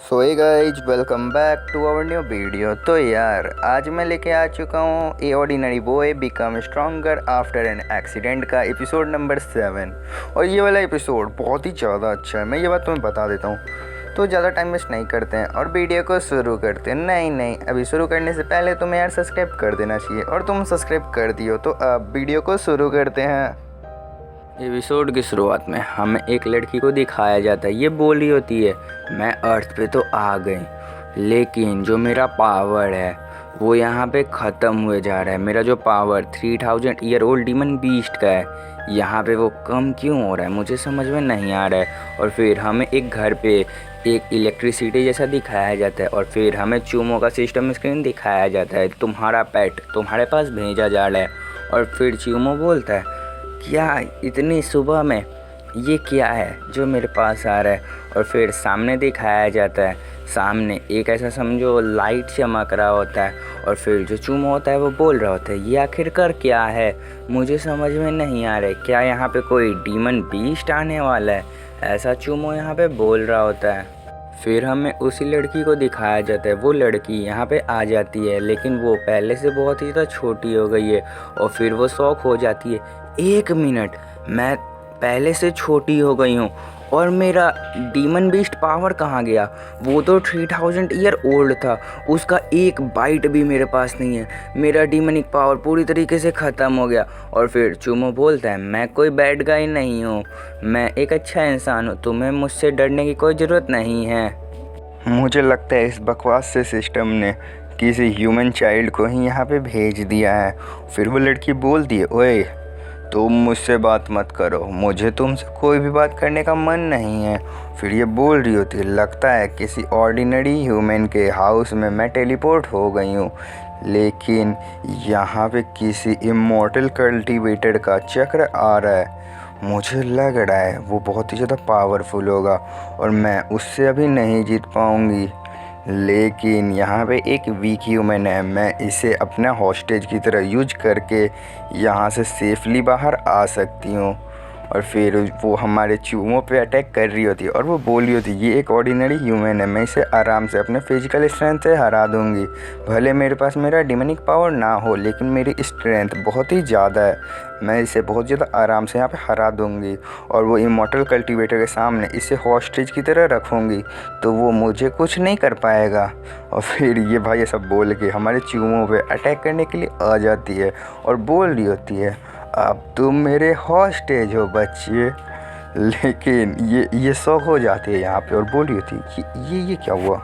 So hey guys, welcome back to our new video. तो यार आज मैं लेके आ चुका हूँ a ordinary boy become stronger after an accident का एपिसोड नंबर 7। और ये वाला एपिसोड बहुत ही ज़्यादा अच्छा है, मैं ये बात तुम्हें बता देता हूँ। तो ज़्यादा टाइम वेस्ट नहीं करते हैं और वीडियो को शुरू करते हैं। नहीं, अभी शुरू करने से पहले तुम्हें यार सब्सक्राइब कर देना चाहिए, और तुम सब्सक्राइब कर दियो तो अब वीडियो को शुरू करते हैं। एपिसोड की शुरुआत में हमें एक लड़की को दिखाया जाता है। ये बोल रही होती है, मैं अर्थ पे तो आ गई, लेकिन जो मेरा पावर है वो यहाँ पे ख़त्म हुए जा रहा है। मेरा जो power 3000 year old demon beast का है, यहाँ पे वो कम क्यों हो रहा है, मुझे समझ में नहीं आ रहा है। और फिर हमें एक घर पे एक इलेक्ट्रिसिटी जैसा दिखाया जाता है, और फिर हमें चूमों का सिस्टम स्क्रीन दिखाया जाता है। तुम्हारा पेट तुम्हारे पास भेजा जा रहा है। और फिर चूमो बोलता है, क्या इतनी सुबह में ये क्या है जो मेरे पास आ रहा है। और फिर सामने दिखाया जाता है, सामने एक ऐसा समझो लाइट चमक रहा होता है। और फिर जो चूमो होता है वो बोल रहा होता है, ये आखिर कर क्या है, मुझे समझ में नहीं आ रहा है, क्या यहाँ पे कोई डीमन बीस्ट आने वाला है, ऐसा चूमो यहाँ पे बोल रहा होता है। फिर हमें उसी लड़की को दिखाया जाता है। वो लड़की यहाँ पे आ जाती है, लेकिन वो पहले से बहुत ही ज़्यादा छोटी हो गई है। और फिर वो शौक हो जाती है, 1 मिनट, मैं पहले से छोटी हो गई हूँ और मेरा डीमन बीस्ट पावर कहाँ गया। वो तो 3000 ईयर ओल्ड था, उसका एक बाइट भी मेरे पास नहीं है। मेरा डीमनिक पावर पूरी तरीके से ख़त्म हो गया। और फिर चूमो बोलता है, मैं कोई बैड गाय नहीं हूँ, मैं एक अच्छा इंसान हूँ, तुम्हें मुझसे डरने की कोई ज़रूरत नहीं है। मुझे लगता है इस बकवास से सिस्टम ने किसी ह्यूमन चाइल्ड को ही यहाँ पे भेज दिया है। फिर वो लड़की बोलती है, ओए तुम मुझसे बात मत करो, मुझे तुमसे कोई भी बात करने का मन नहीं है। फिर ये बोल रही होती है, लगता है किसी ऑर्डिनरी ह्यूमन के हाउस में मैं टेलीपोर्ट हो गई हूँ, लेकिन यहाँ पे किसी इमॉर्टल कल्टीवेटर का चक्र आ रहा है। मुझे लग रहा है वो बहुत ही ज़्यादा पावरफुल होगा और मैं उससे अभी नहीं जीत पाऊँगी, लेकिन यहाँ पे एक वीक ह्यूमन है, मैं इसे अपना हॉस्टेज की तरह यूज करके यहाँ से सेफली बाहर आ सकती हूँ। और फिर वो हमारे चूमों पे अटैक कर रही होती है और वो बोल रही होती है, ये एक ऑर्डिनरी ह्यूमन है, मैं इसे आराम से अपने फिजिकल स्ट्रेंथ से हरा दूँगी। भले मेरे पास मेरा डिमोनिक पावर ना हो, लेकिन मेरी स्ट्रेंथ बहुत ही ज़्यादा है, मैं इसे बहुत ज़्यादा आराम से यहाँ पे हरा दूँगी। और वो इमॉर्टल कल्टीवेटर के सामने इसे हॉस्टेज की तरह रखूँगी, तो वो मुझे कुछ नहीं कर पाएगा। और फिर ये भाई ये सब बोल के हमारे चूमों पे अटैक करने के लिए आ जाती है और बोल रही होती है, अब तुम मेरे हॉस्टेज हो बच्चे। लेकिन ये शौक हो जाती है यहाँ पे और बोल रही होती है कि ये क्या हुआ।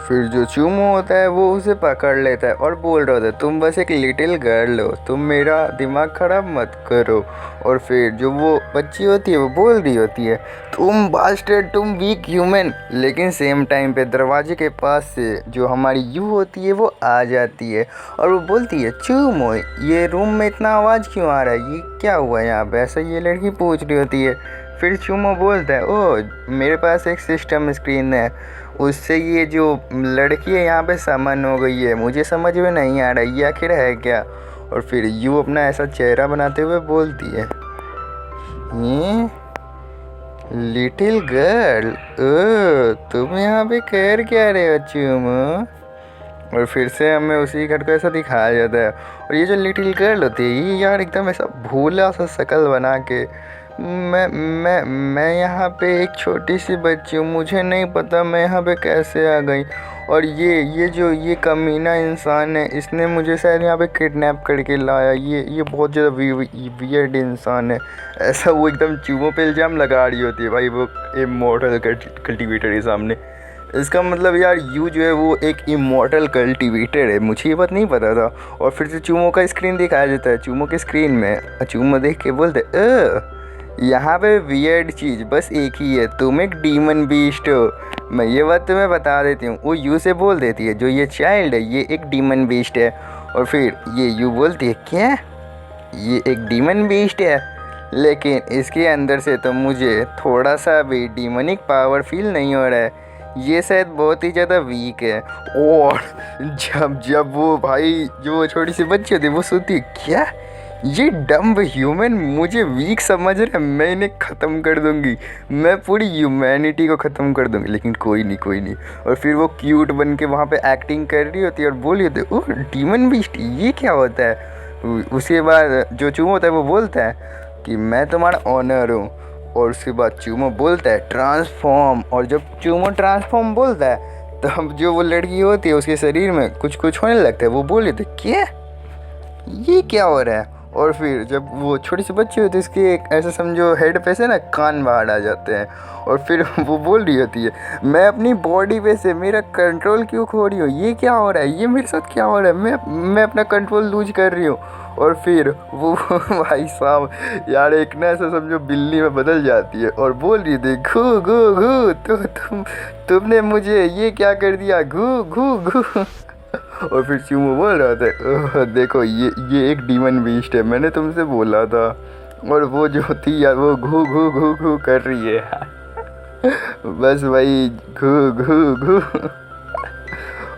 फिर जो चूमो होता है वो उसे पकड़ लेता है और बोल रहा होता है, तुम बस एक लिटिल गर्ल हो, तुम मेरा दिमाग ख़राब मत करो। और फिर जो वो बच्ची होती है वो बोल रही होती है, तुम बास्टर्ड, तुम वीक ह्यूमन। लेकिन सेम टाइम पे दरवाजे के पास से जो हमारी यू होती है वो आ जाती है और वो बोलती है, चूमो ये रूम में इतना आवाज़ क्यों आ रहा है, ये क्या हुआ यहाँ पे, ऐसा ये लड़की पूछ रही होती है। फिर चूमो बोलता है, ओह मेरे पास एक सिस्टम स्क्रीन है, उससे ये जो लड़की है यहाँ पे समन हो गई है, मुझे समझ में नहीं आ रहा ये आखिर है क्या। और फिर यू अपना ऐसा चेहरा बनाते हुए बोलती है, ये लिटिल गर्ल, ओ तुम यहाँ पे कर क्या रहे हो चूमो। और फिर से हमें उसी घर को ऐसा दिखाया जाता है। और ये जो लिटिल गर्ल होती है ये यार एकदम ऐसा भोला सा शक्ल बना के, मैं यहाँ पे एक छोटी सी बच्ची हूँ, मुझे नहीं पता मैं यहाँ पे कैसे आ गई। और ये कमीना इंसान है, इसने मुझे शायद यहाँ पे किडनैप करके लाया, ये बहुत ज़्यादा वियर्ड इंसान है। ऐसा वो एकदम चूमों पे इल्ज़ाम लगा रही होती है भाई वो इमॉर्टल कल्टीवेटर के सामने। इसका मतलब यार यू जो है वो एक इमॉर्टल कल्टीवेटर है, मुझे ये बात नहीं पता था। और फिर से चूमों का स्क्रीन दिखाया जाता है, चूमों के स्क्रीन में चूमो देख के बोलते, यहाँ पे वियर्ड चीज़ बस एक ही है, तुम एक डीमन बीस्ट हो। मैं ये बात तुम्हें बता देती हूँ। वो यू से बोल देती है, जो ये चाइल्ड है ये एक डीमन बीस्ट है। और फिर ये यू बोलती है, क्या ये एक डीमन बीस्ट है, लेकिन इसके अंदर से तो मुझे थोड़ा सा भी डीमनिक पावर फील नहीं हो रहा है, ये शायद बहुत ही ज़्यादा वीक है। और जब वो भाई जो छोटी सी बच्ची होती है वो सोचती है, क्या ये डम्ब ह्यूमन मुझे वीक समझ रहा है, मैं इन्हें ख़त्म कर दूंगी, मैं पूरी ह्यूमैनिटी को ख़त्म कर दूंगी। लेकिन कोई नहीं, कोई नहीं। और फिर वो क्यूट बन के वहाँ पे एक्टिंग कर रही होती है और बोली होती है, ओह डीमन बीस्ट ये क्या होता है। उसके बाद जो चूमो होता है वो बोलता है कि मैं तुम्हारा ऑनर हूँ। और उसके बाद चूमो बोलता है ट्रांसफॉर्म। और जब चूमो ट्रांसफॉर्म बोलता है तब जो वो लड़की होती है उसके शरीर में कुछ कुछ होने लगता है। वो बोल रही थी क्या, ये क्या हो रहा है। और फिर जब वो छोटी सी बच्ची होती है इसके एक ऐसे समझो हेड पे से ना कान बाहर आ जाते हैं। और फिर वो बोल रही होती है मैं अपनी बॉडी पे से मेरा कंट्रोल क्यों खो रही हूँ, ये क्या हो रहा है, ये मेरे साथ क्या हो रहा है, मैं अपना कंट्रोल लूज कर रही हूँ। और फिर वो भाई साहब यार एक ना ऐसा समझो बिल्ली में बदल जाती है और बोल रही थी घू घू घू तुमने मुझे ये क्या कर दिया, घू घू घू। और फिर चूमो बोल रहा था देखो ये एक डीमन बीस्ट है, मैंने तुमसे बोला था। और वो जो थी यार वो घू घू घू घू कर रही है बस भाई घू घू घू।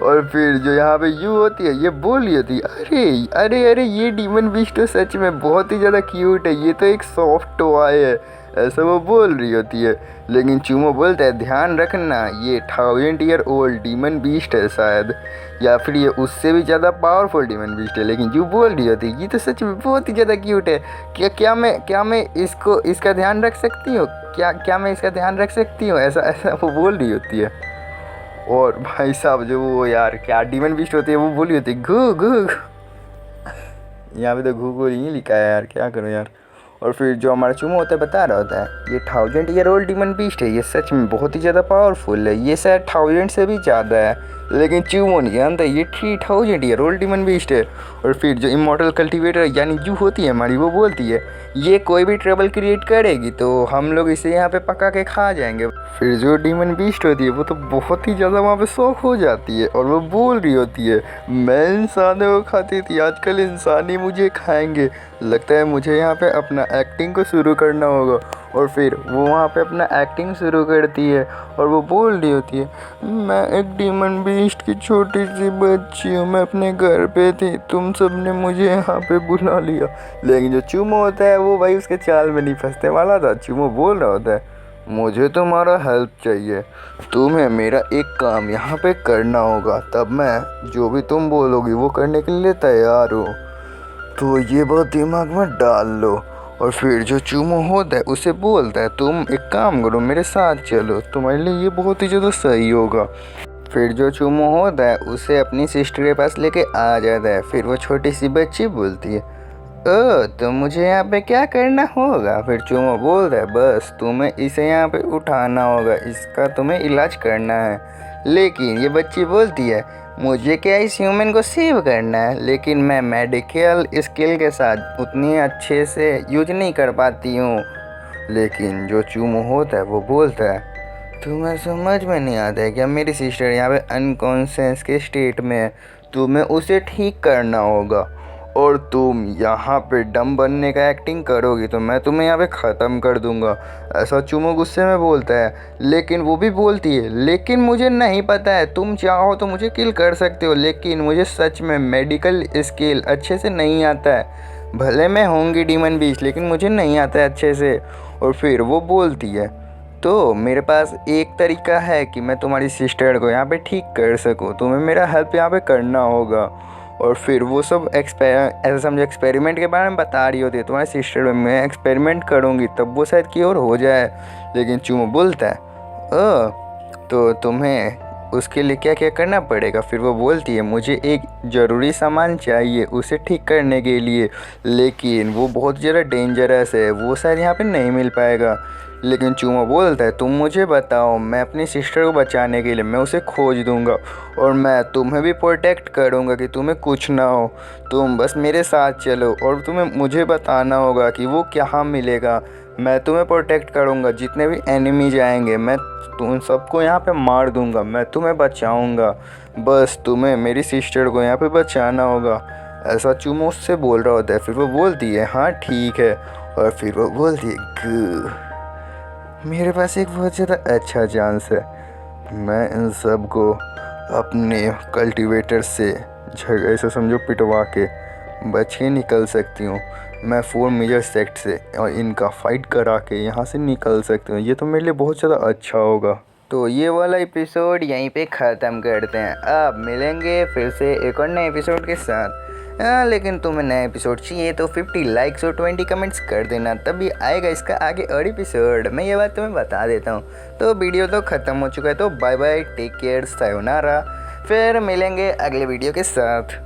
और फिर जो यहाँ पे यू होती है ये बोल रही होती है अरे अरे अरे ये डीमन बीस्ट तो सच में बहुत ही ज़्यादा क्यूट है, ये तो एक सॉफ्ट टॉय है, ऐसा वो बोल रही होती है। लेकिन चूमो बोलता है ध्यान रखना ये 1000 ईयर ओल्ड डीमन बीस्ट है शायद, या फिर ये उससे भी ज़्यादा पावरफुल डीमन बीस्ट है। लेकिन यू बोल रही होती है ये तो सच में बहुत ही ज़्यादा क्यूट है, क्या मैं इसका ध्यान रख सकती हूँ, क्या मैं इसका ध्यान रख सकती हूँ, ऐसा ऐसा वो बोल रही होती है। और भाई साहब जो वो यार क्या डीमन बीस्ट होती है वो बोली होती है घू घू। यहाँ पे तो घू घू नहीं लिखा है यार, क्या करूँ यार। और फिर जो हमारा चूमो होता है बता रहा होता है ये 1000 ईयर ओल्ड डीमन बीस्ट है, ये सच में बहुत ही ज़्यादा पावरफुल है, ये शायद 1000 से भी ज़्यादा है। लेकिन चूमो नहीं जानता ये 3000 ईयर ओल्ड डीमन बीस्ट है। और फिर जो इमॉर्टल कल्टीवेटर यानी जू होती है हमारी वो बोलती है ये कोई भी ट्रबल क्रिएट करेगी तो हम लोग इसे यहाँ पे पका के खा जाएंगे। फिर जो डीमन बीस्ट होती है वो तो बहुत ही ज़्यादा वहाँ पे शौक हो जाती है और वो बोल रही होती है मैं इंसानों को खाती थी आजकल इंसान ही मुझे खाएंगे, लगता है मुझे यहाँ पे अपना एक्टिंग को शुरू करना होगा। और फिर वो वहाँ पे अपना एक्टिंग शुरू करती है और वो बोल रही होती है मैं एक डीमन बीस्ट की छोटी सी बच्ची हूँ, मैं अपने घर पे थी, तुम सब ने मुझे यहाँ पे बुला लिया। लेकिन जो चूमो होता है वो भाई उसके चाल में नहीं फंसने वाला था। चूमो बोल रहा होता है मुझे तुम्हारा हेल्प चाहिए, तुम्हें मेरा एक काम यहाँ पे करना होगा, तब मैं जो भी तुम बोलोगी वो करने के लिए तैयार हूँ, तो ये बात दिमाग में डाल लो। और फिर जो चूमो होता है उसे बोलता है तुम एक काम करो मेरे साथ चलो, तुम्हारे लिए ये बहुत ही ज़्यादा सही होगा। फिर जो चूमो होता है उसे अपनी सिस्टर के पास लेके आ जाता है। फिर वो छोटी सी बच्ची बोलती है ओ तो मुझे यहाँ पे क्या करना होगा। फिर चूमो बोलता है बस तुम्हें इसे यहाँ पे उठाना होगा, इसका तुम्हें इलाज करना है। लेकिन ये बच्ची बोलती है मुझे क्या इस ह्यूमन को सेव करना है, लेकिन मैं मेडिकल स्किल के साथ उतनी अच्छे से यूज नहीं कर पाती हूँ। लेकिन जो चूमो होता है वो बोलता है तुम्हें समझ में नहीं आता है क्या मेरी सिस्टर यहाँ पे अनकॉन्शियस के स्टेट में है, तुम्हें उसे ठीक करना होगा, और तुम यहाँ पे डम बनने का एक्टिंग करोगी तो मैं तुम्हें यहाँ पे ख़त्म कर दूंगा, ऐसा चूमो गुस्से में बोलता है। लेकिन वो भी बोलती है लेकिन मुझे नहीं पता है, तुम चाहो तो मुझे किल कर सकते हो, लेकिन मुझे सच में मेडिकल स्किल अच्छे से नहीं आता है, भले मैं होंगी डीमन बीस्ट लेकिन मुझे नहीं आता है अच्छे से। और फिर वो बोलती है तो मेरे पास एक तरीका है कि मैं तुम्हारी सिस्टर को यहाँ पे ठीक कर सकूँ, तुम्हें मेरा हेल्प यहाँ पे करना होगा। और फिर वो सब ऐसा समझो एक्सपेरिमेंट के बारे में बता रही होती है तुम्हारी सिस्टर में, मैं एक्सपेरिमेंट करूँगी तब वो शायद क्योर हो जाए। लेकिन चूमो बोलता है ओ तो तुम्हें उसके लिए क्या क्या करना पड़ेगा। फिर वो बोलती है मुझे एक ज़रूरी सामान चाहिए उसे ठीक करने के लिए, लेकिन वो बहुत ज़्यादा डेंजरस है, वो शायद यहाँ पे नहीं मिल पाएगा। लेकिन चूमो बोलता है तुम मुझे बताओ, मैं अपनी सिस्टर को बचाने के लिए मैं उसे खोज दूंगा और मैं तुम्हें भी प्रोटेक्ट करूंगा कि तुम्हें कुछ ना हो, तुम बस मेरे साथ चलो और तुम्हें मुझे बताना होगा कि वो कहाँ मिलेगा, मैं तुम्हें प्रोटेक्ट करूंगा, जितने भी एनिमीज आएंगे मैं तुम सबको यहाँ पे मार दूंगा, मैं तुम्हें बचाऊंगा, बस तुम्हें मेरी सिस्टर को यहाँ पे बचाना होगा, ऐसा चूमो उससे बोल रहा होता है। फिर वो बोलती है हाँ ठीक है। और फिर वो बोलती है मेरे पास एक बहुत ज़्यादा अच्छा चांस है, मैं इन सब को अपने कल्टीवेटर से ऐसा समझो पिटवा के बच के निकल सकती हूँ। मैं 4 मेजर सेक्ट से और इनका फाइट करा के यहाँ से निकल सकता हूँ। ये तो मेरे लिए बहुत ज़्यादा अच्छा होगा। तो ये वाला एपिसोड यहीं पे ख़त्म करते हैं। अब मिलेंगे फिर से एक और नए एपिसोड के साथ। लेकिन तुम्हें नया एपिसोड चाहिए तो 50 लाइक्स और 20 कमेंट्स कर देना, तभी आएगा इसका आगे और एपिसोड। मैं ये बात तुम्हें बता देता हूँ। तो वीडियो तो ख़त्म हो चुका है, तो bye bye, take care, sayonara. फिर मिलेंगे अगले वीडियो के साथ।